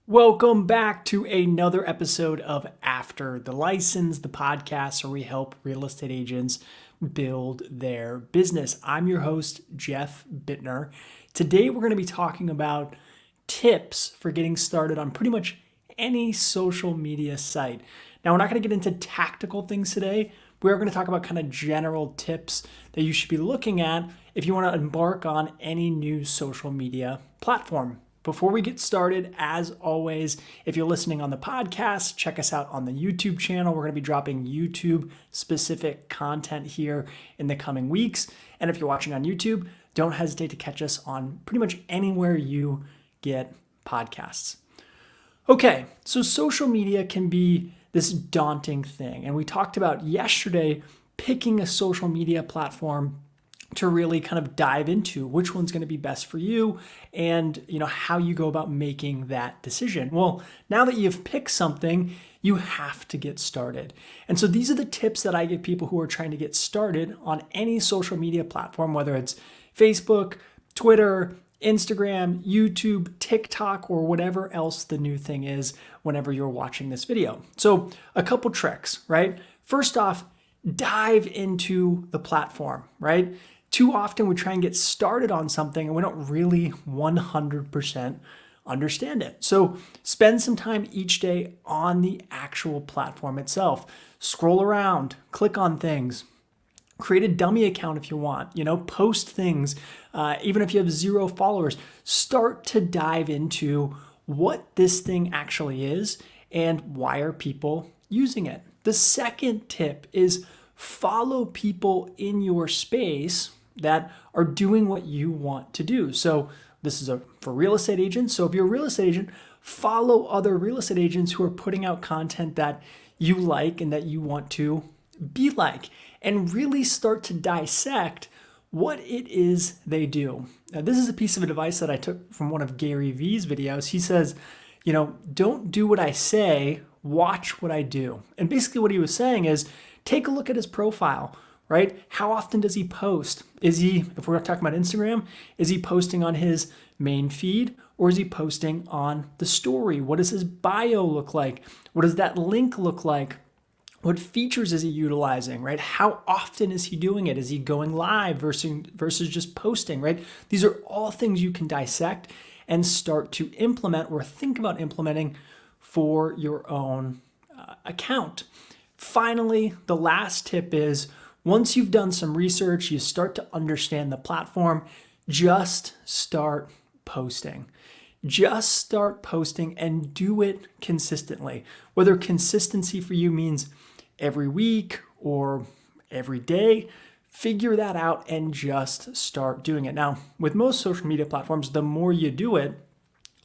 Welcome back to another episode of After the License, the podcast where we help real estate agents build their business. I'm your host, Jeff Bittner. Today we're going to be talking about tips for getting started on pretty much any social media site. Now, we're not going to get into tactical things today. We're going to talk about kind of general tips that you should be looking at if you want to embark on any new social media platform. Before we get started, as always, if you're listening on the podcast, check us out on the YouTube channel. We're going to be dropping YouTube-specific content here in the coming weeks. And if you're watching on YouTube, don't hesitate to catch us on pretty much anywhere you get podcasts. Okay, so social media can be this daunting thing. And we talked about yesterday picking a social media platform to really kind of dive into which one's going to be best for you and how you go about making that decision. Well, now that you've picked something, you have to get started. And so these are the tips that I give people who are trying to get started on any social media platform, whether it's Facebook, Twitter, Instagram, YouTube, TikTok, or whatever else the new thing is whenever you're watching this video. So a couple tricks, right? First off, dive into the platform, right? Too often we try and get started on something and we don't really 100% understand it. So spend some time each day on the actual platform itself. Scroll around, click on things, create a dummy account if you want, post things. Even if you have 0 followers, start to dive into what this thing actually is and why are people using it. The second tip is follow people in your space that are doing what you want to do. So this is for real estate agents. So if you're a real estate agent, follow other real estate agents who are putting out content that you like and that you want to be like, and really start to dissect what it is they do. Now, this is a piece of advice that I took from one of Gary Vee's videos. He says, don't do what I say, watch what I do. And basically what he was saying is, take a look at his profile, right? How often does he post? If we're talking about Instagram, is he posting on his main feed or is he posting on the story? What does his bio look like? What does that link look like? What features is he utilizing, right? How often is he doing it? Is he going live versus just posting, right? These are all things you can dissect and start to implement or think about implementing for your own account. Finally, the last tip is once you've done some research, you start to understand the platform, just start posting. Just start posting and do it consistently. Whether consistency for you means every week or every day, figure that out and just start doing it. Now, with most social media platforms, the more you do it,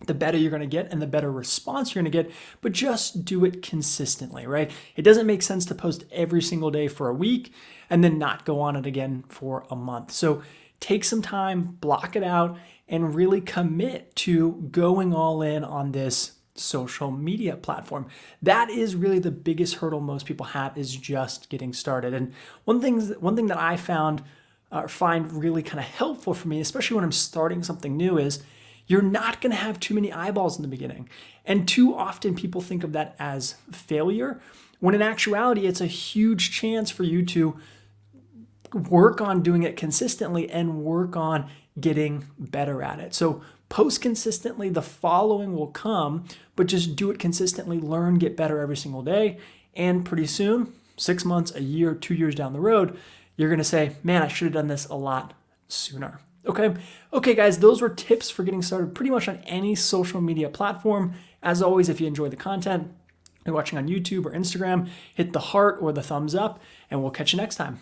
the better you're going to get and the better response you're going to get, but just do it consistently, right? It doesn't make sense to post every single day for a week and then not go on it again for a month. So take some time, block it out, and really commit to going all in on this social media platform. That is really the biggest hurdle most people have, is just getting started. And one thing that I find really kind of helpful for me, especially when I'm starting something new, is you're not going to have too many eyeballs in the beginning. And too often people think of that as failure, when in actuality, it's a huge chance for you to work on doing it consistently and work on getting better at it. So post consistently, the following will come, but just do it consistently, learn, get better every single day. And pretty soon, 6 months, a year, 2 years down the road, you're going to say, man, I should have done this a lot sooner. Okay, guys, those were tips for getting started pretty much on any social media platform. As always, if you enjoy the content, you're watching on YouTube or Instagram, hit the heart or the thumbs up, and we'll catch you next time.